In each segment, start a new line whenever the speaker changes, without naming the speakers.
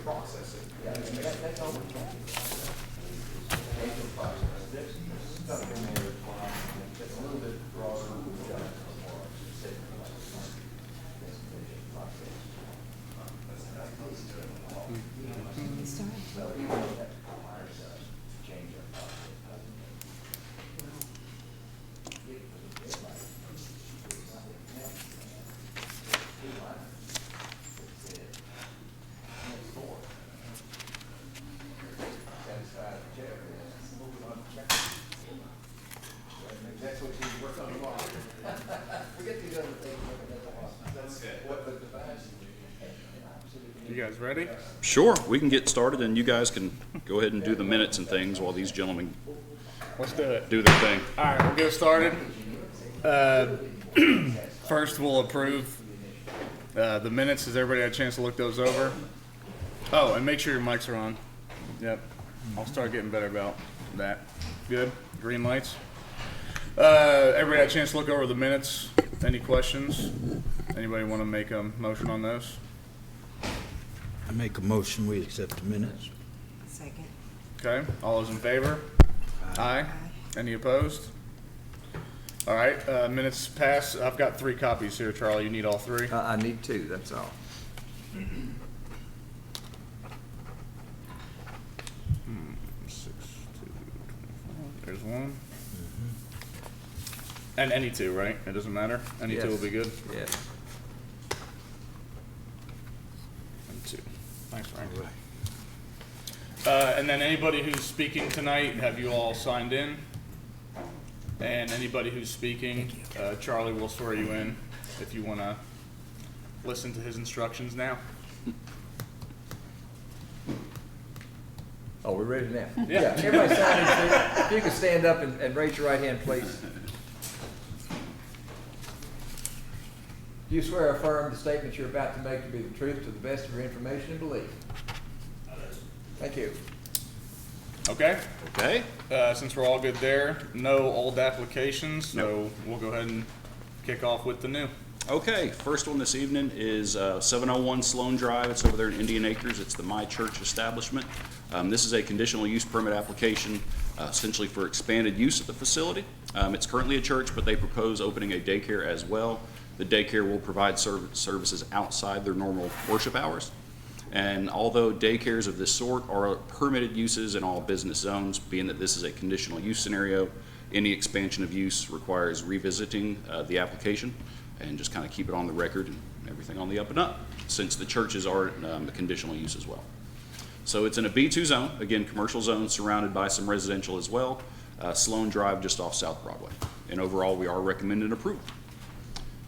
process it.
Yeah, that's all we can do. Something there that's a little bit broader. That's what you work on tomorrow. Forget these other things. That's good. What the device?
You guys ready?
Sure, we can get started, and you guys can go ahead and do the minutes and things while these gentlemen
Let's do it.
do their thing.
All right, we'll get started. First, we'll approve the minutes. Has everybody had a chance to look those over? Oh, and make sure your mics are on. Yep. I'll start getting better about that. Good. Green lights. Everybody had a chance to look over the minutes. Any questions? Anybody want to make a motion on those?
I make a motion, we accept the minutes.
Second.
Okay. All those in favor? Aye. Any opposed? All right. Minutes pass. I've got 3 copies here, Charlie. You need all 3?
I need 2, that's all.
6, 2, 25. There's 1. And any 2, right? It doesn't matter? Any 2 will be good?
Yes.
And 2. Thanks, Frank.
All right.
And then anybody who's speaking tonight, have you all signed in? And anybody who's speaking, Charlie will swear you in if you want to listen to his instructions now.
Oh, we're ready now?
Yeah.
Everybody sign in, please. If you can stand up and raise your right hand, please. Do you swear or affirm the statement you're about to make to be the truth to the best of your information and belief? Thank you.
Okay?
Okay?
Since we're all good there, no old applications, so we'll go ahead and kick off with the new.
Okay, first one this evening is 701 Sloan Drive. It's over there in Indian Acres. It's the My Church establishment. This is a conditional use permit application essentially for expanded use of the facility. It's currently a church, but they propose opening a daycare as well. The daycare will provide services outside their normal worship hours. And although daycares of this sort are permitted uses in all business zones, being that this is a conditional use scenario, any expansion of use requires revisiting the application and just kind of keep it on the record and everything on the up and up, since the churches are a conditional use as well. So it's in a B2 zone, again, commercial zone surrounded by some residential as well. Sloan Drive just off South Broadway. And overall, we are recommending approval.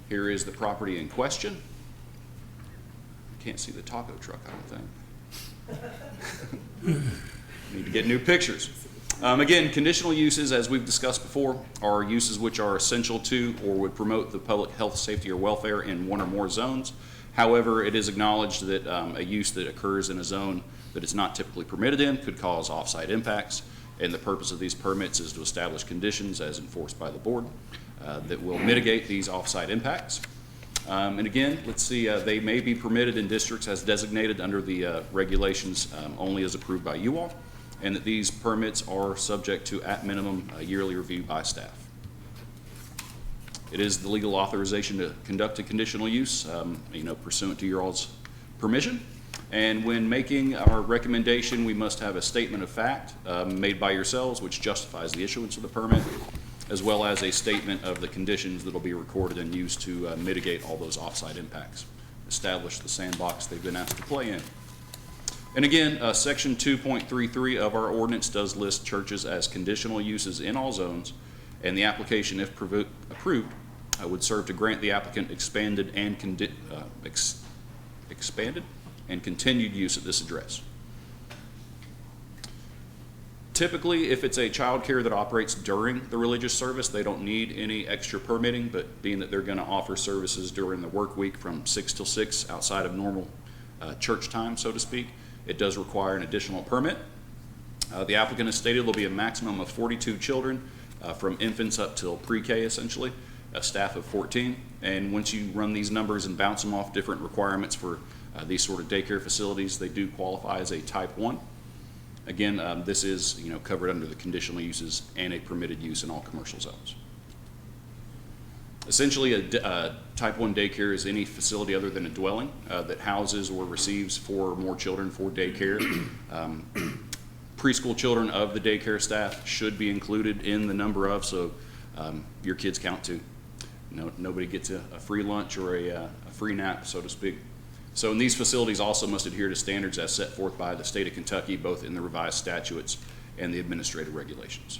Here is the property in question. Can't see the taco truck, I don't think. Need to get new pictures. Again, conditional uses, as we've discussed before, are uses which are essential to or would promote the public health, safety, or welfare in one or more zones. However, it is acknowledged that a use that occurs in a zone that is not typically permitted in could cause off-site impacts, and the purpose of these permits is to establish conditions as enforced by the board that will mitigate these off-site impacts. And again, let's see, they may be permitted in districts as designated under the regulations only as approved by you all, and that these permits are subject to, at minimum, a yearly review by staff. It is the legal authorization to conduct a conditional use, pursuant to your all's permission. And when making our recommendation, we must have a statement of fact made by yourselves which justifies the issuance of the permit, as well as a statement of the conditions that will be recorded and used to mitigate all those off-site impacts, establish the sandbox they've been asked to play in. And again, section 2.33 of our ordinance does list churches as conditional uses in all zones, and the application, if approved, would serve to grant the applicant expanded and continued use at this address. Typically, if it's a child care that operates during the religious service, they don't need any extra permitting, but being that they're going to offer services during the work week from 6 till 6 outside of normal church time, so to speak, it does require an additional permit. The applicant has stated there'll be a maximum of 42 children from infants up till pre-K, essentially, a staff of 14. And once you run these numbers and bounce them off different requirements for These sort of daycare facilities, they do qualify as a type 1. Again, this is covered under the conditional uses and a permitted use in all commercial zones. Essentially, a type 1 daycare is any facility other than a dwelling that houses or receives 4 or more children for daycare. Preschool children of the daycare staff should be included in the number of, so your kids count too. Nobody gets a free lunch or a free nap, so to speak. So, and these facilities also must adhere to standards as set forth by the state of Kentucky, both in the revised statutes and the administrative regulations.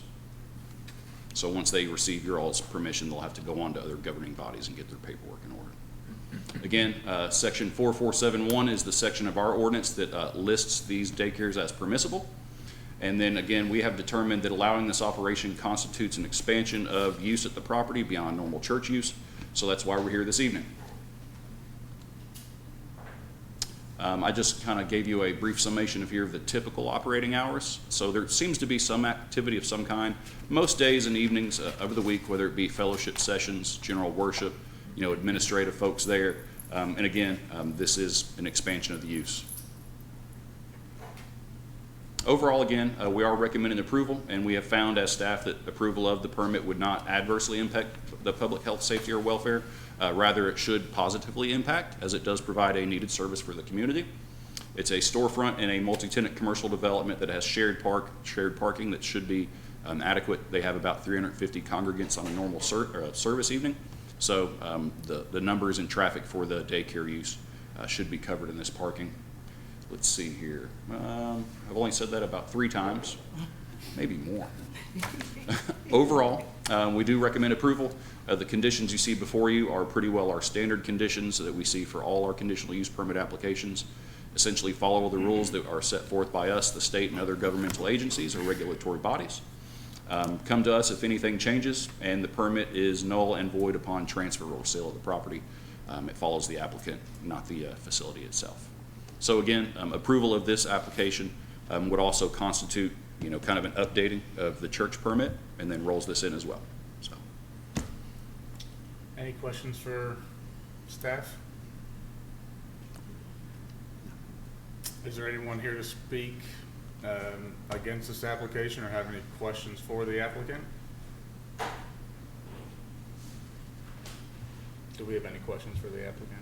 So once they receive your all's permission, they'll have to go on to other governing bodies and get their paperwork in order. Again, section 4471 is the section of our ordinance that lists these daycares as permissible. And then again, we have determined that allowing this operation constitutes an expansion of use at the property beyond normal church use. So that's why we're here this evening. I just kind of gave you a brief summation of here of the typical operating hours. So there seems to be some activity of some kind most days and evenings of the week, whether it be fellowship sessions, general worship, administrative folks there. And again, this is an expansion of the use. Overall, again, we are recommending approval, and we have found as staff that approval of the permit would not adversely impact the public health, safety, or welfare. Rather, it should positively impact, as it does provide a needed service for the community. It's a storefront in a multi-tenant commercial development that has shared parking that should be adequate. They have about 350 congregants on a normal service evening. So the numbers and traffic for the daycare use should be covered in this parking. Let's see here. I've only said that about 3 times, maybe more. Overall, we do recommend approval. The conditions you see before you are pretty well our standard conditions that we see for all our conditional use permit applications. Essentially follow the rules that are set forth by us, the state and other governmental agencies or regulatory bodies. Come to us if anything changes, and the permit is null and void upon transfer or sale of the property. It follows the applicant, not the facility itself. So again, approval of this application would also constitute, kind of an updating of the church permit, and then rolls this in as well. So,
any questions for staff? Is there anyone here to speak against this application or have any questions for the applicant? Do we have any questions for the applicant?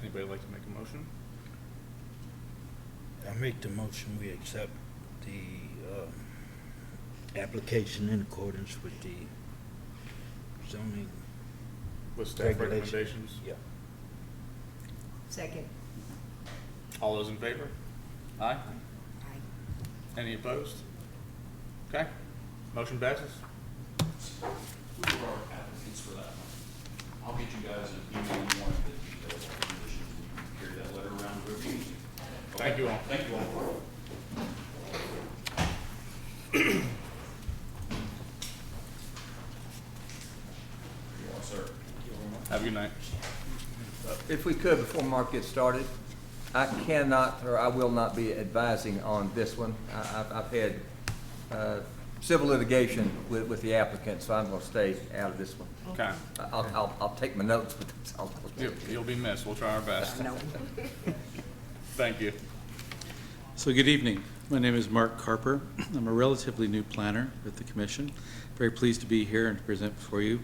Anybody like to make a motion?
I make the motion, we accept the application in accordance with the zoning
With staff
regulations.
recommendations?
Yeah.
Second.
All those in favor? Aye.
Aye.
Any opposed? Okay, motion passes.
Who are our applicants for that one? I'll get you guys an email in one of the details of the conditions. You can carry that letter around with you.
Thank you all.
Thank you all. Yes, sir.
Have a good night.
If we could, before Mark gets started, I cannot, or I will not be advising on this one. I've had civil litigation with the applicant, so I'm going to stay out of this one.
Okay.
I'll take my notes, but that's all.
You'll be missed. We'll try our best.
No.
Thank you.
So good evening. My name is Mark Carper. I'm a relatively new planner with the commission. Very pleased to be here and to present before you.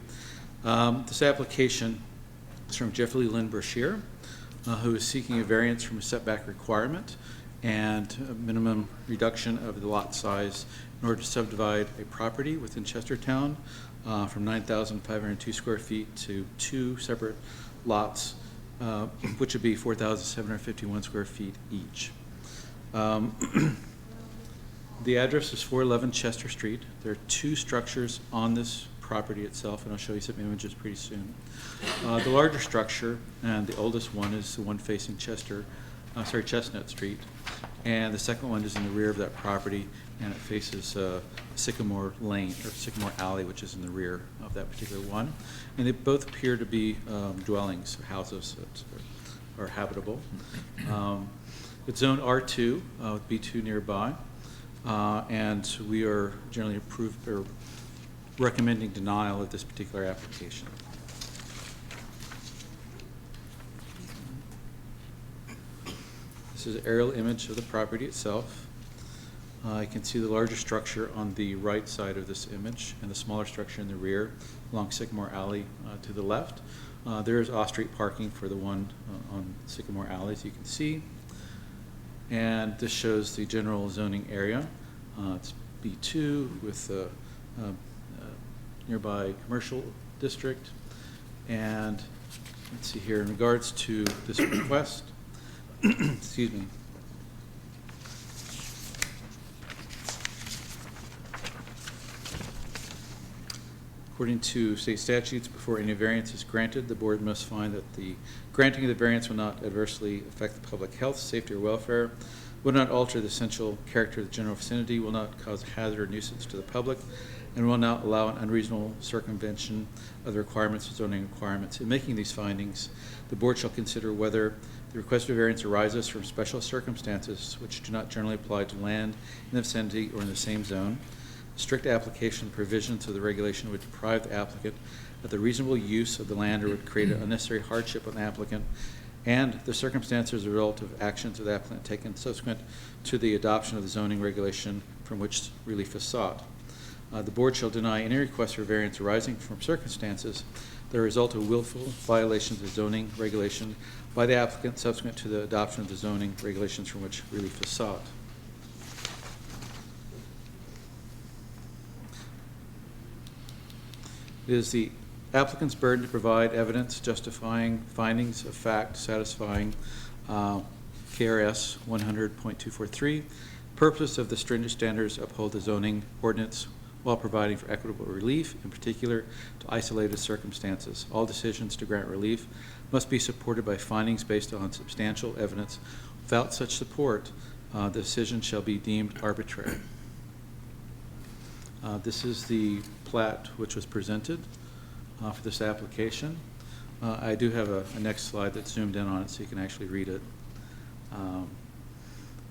This application is from Jeffrey Lynn Brashear, who is seeking a variance from a setback requirement and a minimum reduction of the lot size in order to subdivide a property within Chestertown from 9,502 square feet to 2 separate lots, which would be 4,751 square feet each. The address is 411 Chester Street. There are 2 structures on this property itself, and I'll show you some images pretty soon. The larger structure and the oldest one is the one facing Chestnut Street, and the second one is in the rear of that property, and it faces Sycamore Lane or Sycamore Alley, which is in the rear of that particular one. And they both appear to be dwellings, houses that are habitable. It's zone R2 with B2 nearby, and we are generally approved or recommending denial of this particular application. This is an aerial image of the property itself. You can see the larger structure on the right side of this image and the smaller structure in the rear along Sycamore Alley to the left. There is off-street parking for the one on Sycamore Alley, as you can see. And this shows the general zoning area. It's B2 with the nearby commercial district. And let's see here, in regards to this request, excuse me. According to state statutes, before any variance is granted, the board must find that the granting of the variance will not adversely affect the public health, safety, or welfare, will not alter the essential character of the general vicinity, will not cause hazard or nuisance to the public, and will not allow an unreasonable circumvention of the requirements of zoning requirements. In making these findings, the board shall consider whether the requested variance arises from special circumstances which do not generally apply to land in the vicinity or in the same zone. Strict application of provisions of the regulation would deprive the applicant of the reasonable use of the land or would create an unnecessary hardship on the applicant, and the circumstances as a result of actions of the applicant taken subsequent to the adoption of the zoning regulation from which relief is sought. The board shall deny any request for variance arising from circumstances that result of willful violations of zoning regulation by the applicant subsequent to the adoption of the zoning regulations from which relief is sought. It is the applicant's burden to provide evidence justifying findings of fact satisfying KRS 100.243. Purpose of the stringent standards uphold the zoning ordinance while providing for equitable relief, in particular to isolated circumstances. All decisions to grant relief must be supported by findings based on substantial evidence. Without such support, the decision shall be deemed arbitrary. This is the plat which was presented for this application. I do have a next slide that's zoomed in on it so you can actually read it.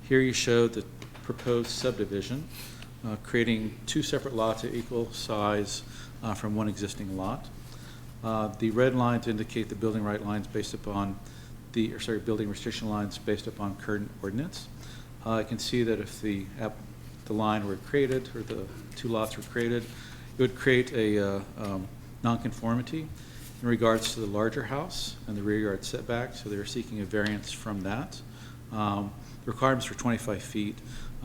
Here you show the proposed subdivision, creating two separate lots of equal size from one existing lot. The red lines indicate the building right lines based upon building restriction lines based upon current ordinance. I can see that if the line were created, or the two lots were created, it would create a nonconformity in regards to the larger house and the rear yard setback, so they're seeking a variance from that. The requirements for 25 feet,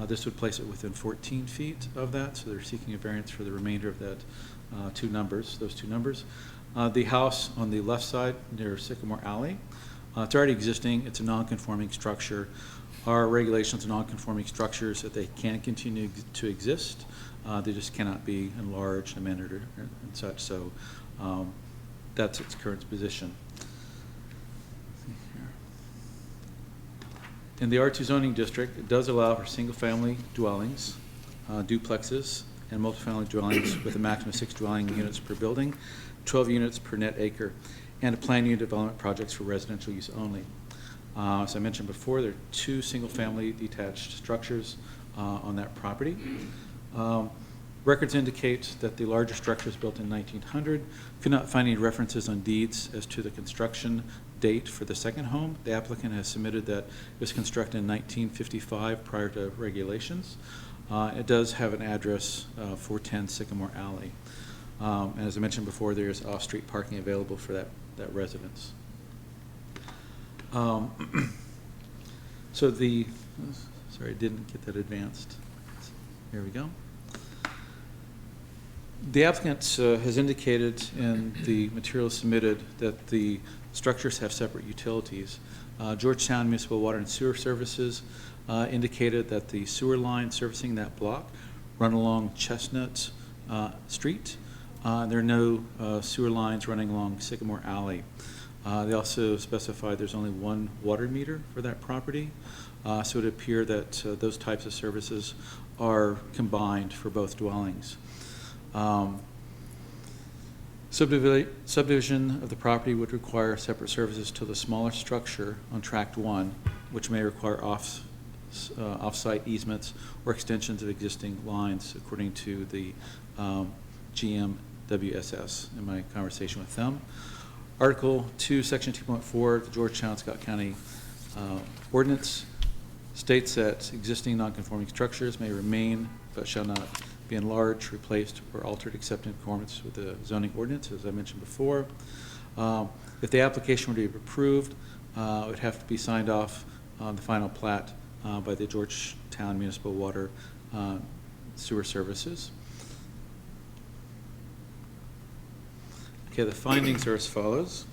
this would place it within 14 feet of that, so they're seeking a variance for the remainder of that those two numbers. The house on the left side near Sycamore Alley, it's already existing, it's a non-conforming structure. Our regulations are non-conforming structures that they can continue to exist. They just cannot be enlarged, amended, or and such. So that's its current position. In the R2 zoning district, it does allow for single-family dwellings, duplexes, and multifamily dwellings with a maximum of 6 dwelling units per building, 12 units per net acre, and planned unit development projects for residential use only. As I mentioned before, there are 2 single-family detached structures on that property. Records indicate that the larger structure was built in 1900. Could not find any references on deeds as to the construction date for the second home. The applicant has submitted that it was constructed in 1955 prior to regulations. It does have an address, 410 Sycamore Alley. And as I mentioned before, there is off-street parking available for that residence. So sorry, I didn't get that advanced. Here we go. The applicant has indicated in the materials submitted that the structures have separate utilities. Georgetown Municipal Water and Sewer Services indicated that the sewer line servicing that block run along Chestnut Street. There are no sewer lines running along Sycamore Alley. They also specified there's only 1 water meter for that property, so it would appear that those types of services are combined for both dwellings. Subdivision of the property would require separate services to the smaller structure on Tract 1, which may require off-site easements or extensions of existing lines, according to the GMWSS in my conversation with them. Article 2, Section 2.4 of the Georgetown-Scott County Ordinance states that existing nonconforming structures may remain but shall not be enlarged, replaced, or altered except in accordance with the zoning ordinance, as I mentioned before. If the application were to be approved, it would have to be signed off on the final plat by the Georgetown Municipal Water Sewer Services. Okay, the findings are as follows.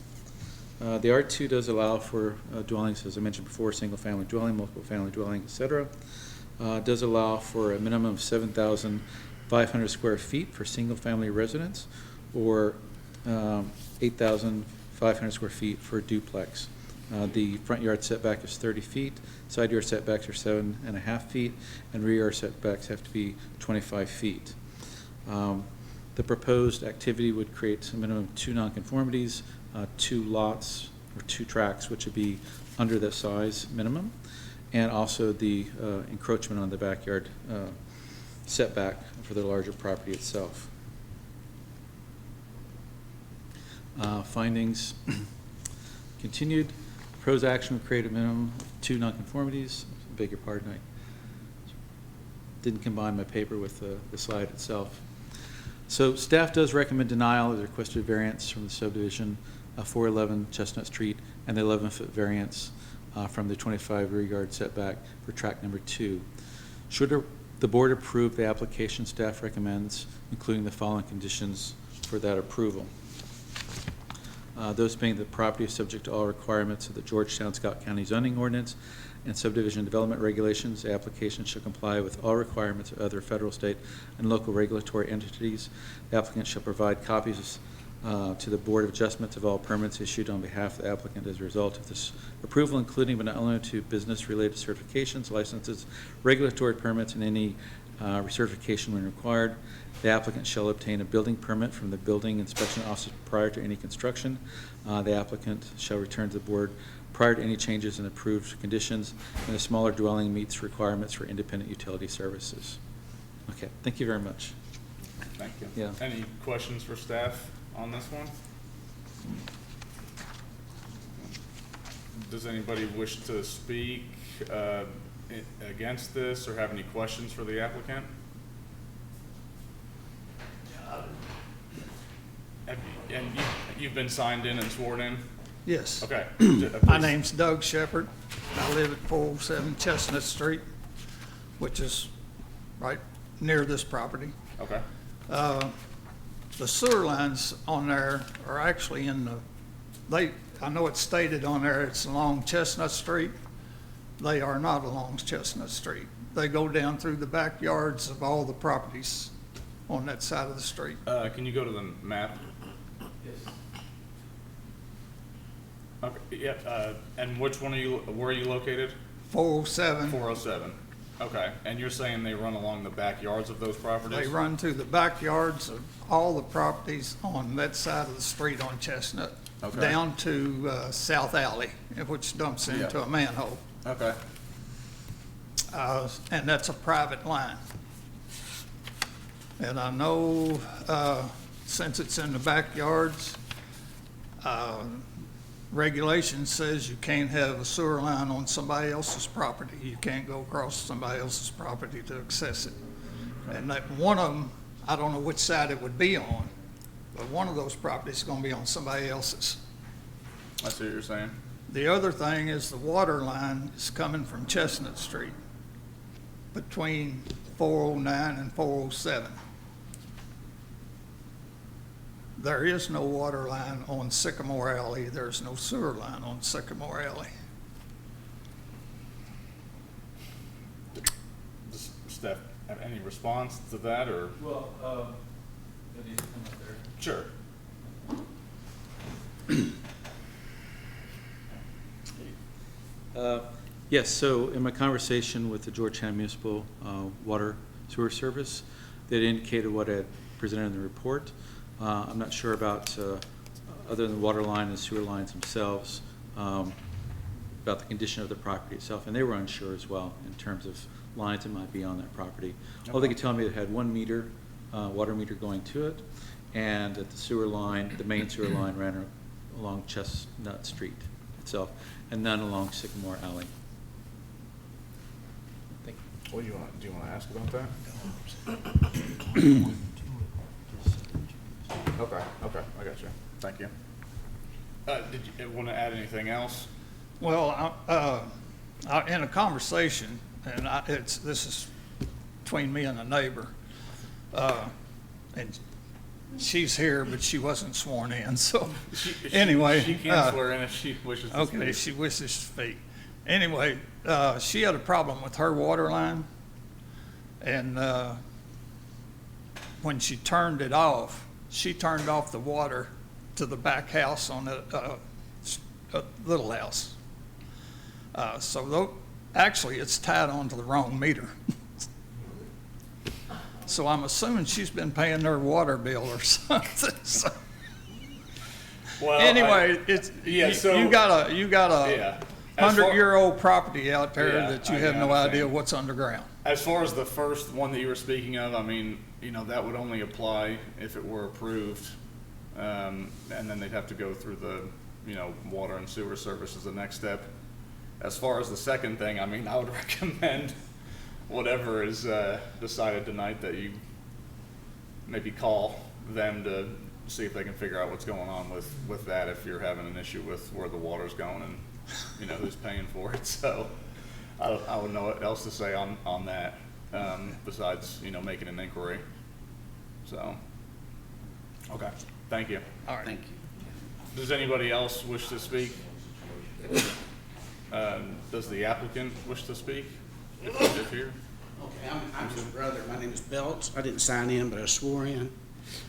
The R2 does allow for dwellings, as I mentioned before, single-family dwelling, multiple-family dwelling, etc. Does allow for a minimum of 7,500 square feet for single-family residence, or 8,500 square feet for a duplex. The front yard setback is 30 feet, side yard setbacks are 7.5 feet, and rear yard setbacks have to be 25 feet. The proposed activity would create a minimum of 2 nonconformities, 2 lots or 2 tracks, which would be under the size minimum, and also the encroachment on the backyard setback for the larger property itself. Findings continued. Proposed action would create a minimum of 2 nonconformities. I beg your pardon, I didn't combine my paper with the slide itself. So staff does recommend denial of the requested variance from the subdivision 411 Chestnut Street and the 11-foot variance from the 25 rear yard setback for track number 2. Should the board approve the application, staff recommends including the following conditions for that approval. Those being the property is subject to all requirements of the Georgetown-Scott County zoning ordinance and subdivision development regulations. The application shall comply with all requirements of other federal, state, and local regulatory entities. The applicant shall provide copies to the Board of Adjustments of all permits issued on behalf of the applicant as a result of this approval, including but not limited to business-related certifications, licenses, regulatory permits, and any recertification when required. The applicant shall obtain a building permit from the building inspection officer prior to any construction. The applicant shall return to the board prior to any changes in approved conditions, and a smaller dwelling meets requirements for independent utility services. Okay, thank you very much.
Thank you.
Yeah.
Any questions for staff on this one? Does anybody wish to speak against this or have any questions for the applicant? And you've been signed in and sworn in?
Yes.
Okay.
My name's Doug Shepherd. I live at 407 Chestnut Street, which is right near this property.
Okay.
The sewer lines on there are actually in the, I know it's stated on there it's along Chestnut Street. They are not along Chestnut Street. They go down through the backyards of all the properties on that side of the street.
Can you go to the map?
Yes.
Okay. Yeah. And which one are you? Where are you located?
407.
407. Okay. And you're saying they run along the backyards of those properties?
They run to the backyards of all the properties on that side of the street on Chestnut,
Okay.
down to South Alley, which dumps into
Yeah.
a manhole.
Okay.
And that's a private line. And I know, since it's in the backyards, regulation says you can't have a sewer line on somebody else's property. You can't go across somebody else's property to access it. And that one of them, I don't know which side it would be on, but one of those properties is gonna be on somebody else's.
I see what you're saying.
The other thing is the water line is coming from Chestnut Street between 409 and 407. There is no water line on Sycamore Alley. There's no sewer line on Sycamore Alley.
Does Steph have any response to that or?
Well, it needs to come up there.
Sure.
Yes, so in my conversation with the Georgetown Municipal Water Sewer Service, they indicated what I had presented in the report. I'm not sure about, other than the water line and sewer lines themselves, about the condition of the property itself, and they were unsure as well in terms of lines that might be on that property. All they could tell me it had 1 meter, water meter going to it, and that the sewer line, the main sewer line ran along Chestnut Street itself, and none along Sycamore Alley.
What do you want to ask about that? Okay, I got you. Thank you. Did you want to add anything else?
Well, in a conversation, and this is between me and a neighbor, and she's here, but she wasn't sworn in, so, anyway.
She can swear in if she wishes to speak.
Okay, she wishes to speak. Anyway, she had a problem with her water line, and when she turned it off, she turned off the water to the back house on a little house. Actually, it's tied onto the wrong meter. So I'm assuming she's been paying their water bill or something. So,
Well,
anyway,
yeah,
you got a
yeah. As far-
100-year-old property out there
Yeah,
that you
I
have no
understand.
idea what's underground.
As far as the first one that you were speaking of, I mean, that would only apply if it were approved. And then they'd have to go through the, water and sewer service as the next step. As far as the second thing, I mean, I would recommend whatever is decided tonight that you maybe call them to see if they can figure out what's going on with that, if you're having an issue with where the water's going and, who's paying for it. So I wouldn't know what else to say on that, besides, making an inquiry. So, okay, thank you.
All right.
Thank you.
Does anybody else wish to speak? Does the applicant wish to speak? If he is here?
Okay, I'm his brother. My name is Belts. I didn't sign in, but I swore in.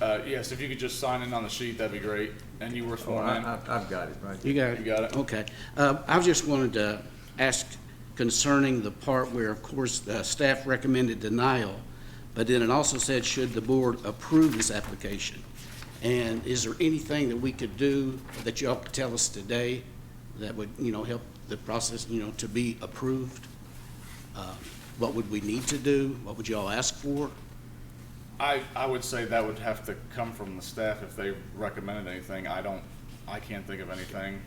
Yes, if you could just sign in on the sheet, that'd be great. And you were
Oh,
sworn in?
I've got it, right.
You got it?
You got it?
Okay. I just wanted to ask concerning the part where, of course, staff recommended denial, but then it also said, should the board approve this application? And is there anything that we could do that y'all could tell us today that would, help the process, to be approved? What would we need to do? What would y'all ask for?
I would say that would have to come from the staff if they recommended anything. I can't think of anything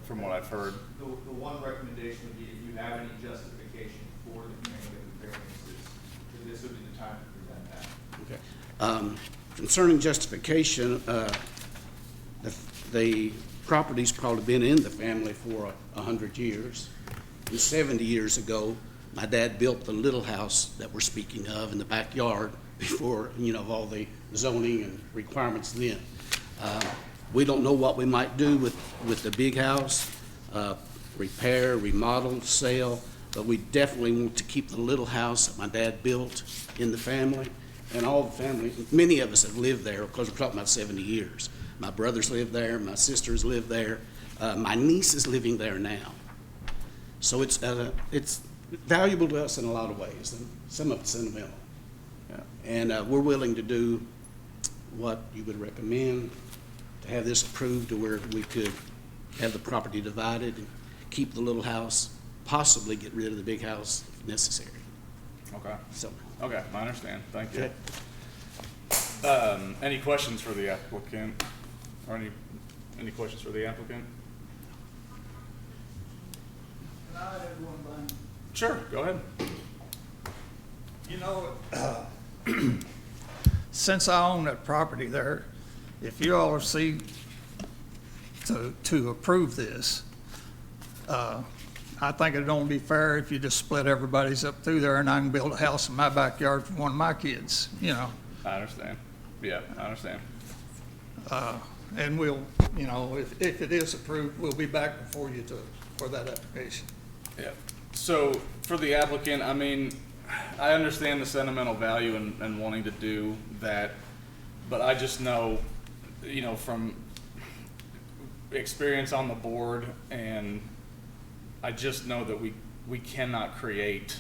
from what I've heard.
The one recommendation would be if you have any justification for the granting of the variances, then this would be the time to present that.
Okay. Concerning justification, the property's probably been in the family for 100 years. And 70 years ago, my dad built the little house that we're speaking of in the backyard before, all the zoning and requirements then. We don't know what we might do with the big house, repair, remodel, sell, but we definitely want to keep the little house that my dad built in the family. And all the family, many of us have lived there, because we're talking about 70 years. My brothers live there, my sisters live there, my niece is living there now. So it's valuable to us in a lot of ways, and some of it's sentimental.
Yeah.
And we're willing to do what you would recommend, to have this approved to where we could have the property divided and keep the little house, possibly get rid of the big house if necessary.
Okay.
So,
Okay, I understand. Thank you.
okay.
Any questions for the applicant? Or any questions for the applicant?
Can I add one thing?
Sure, go ahead.
Since I own that property there, if you all are to approve this, I think it'd only be fair if you just split everybody's up through there and I can build a house in my backyard for one of my kids,
I understand. Yeah, I understand.
And we'll, if it is approved, we'll be back before you for that application.
Yeah. So for the applicant, I mean, I understand the sentimental value in wanting to do that, but I just know, from experience on the board, and I just know that we cannot create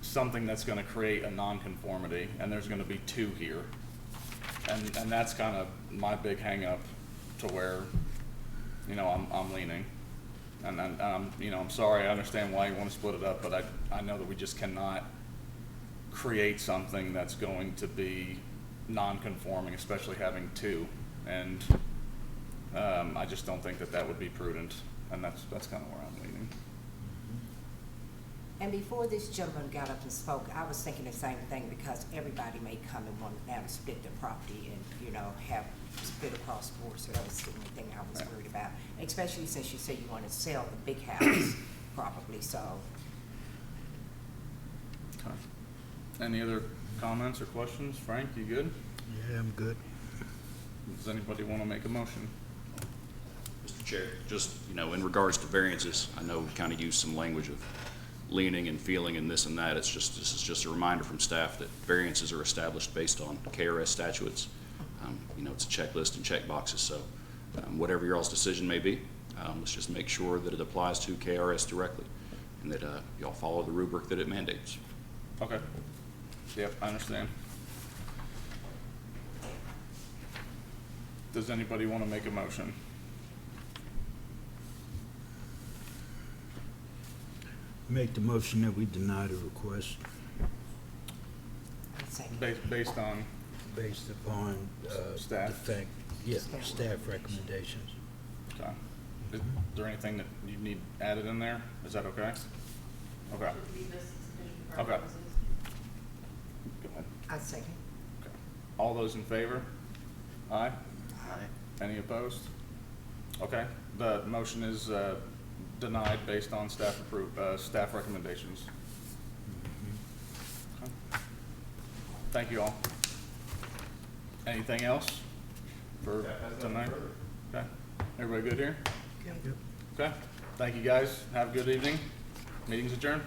something that's going to create a nonconformity, and there's going to be two here, and that's kind of my big hang up to where, I'm leaning. And I'm sorry, I understand why you want to split it up, but I know that we just cannot create something that's going to be non-conforming, especially having two. And I just don't think that would be prudent, and that's kind of where I'm leaning.
And before this gentleman got up and spoke, I was thinking the same thing, because everybody may come and want now to split their property and, you know, have split across the board, so that was the only thing I was worried about. Especially since you said you want to sell the big house probably, so.
Okay. Any other comments or questions? Frank, you good?
Yeah, I'm good.
Does anybody want to make a motion?
Mr. Chair, just, in regards to variances, I know we kind of used some language of leaning and feeling and this and that. This is just a reminder from staff that variances are established based on KRS statutes. It's a checklist and check boxes, so whatever your all's decision may be, let's just make sure that it applies to KRS directly and that y'all follow the rubric that it mandates.
Okay. Yep, I understand. Does anybody want to make a motion?
Make the motion that we deny the request
I'd say.
Based on,
based upon,
Staff?
the fact, yeah,
Staff.
staff recommendations.
okay. Is there anything that you need added in there? Is that okay? Okay. Okay. Go ahead.
I'd second.
Okay. All those in favor? Aye? Aye. Any opposed? Okay, the motion is denied based on staff staff recommendations. Okay. Thank you all. Anything else for tonight? Okay, everybody good here?
Yep.
Okay, thank you guys. Have a good evening. Meeting's adjourned.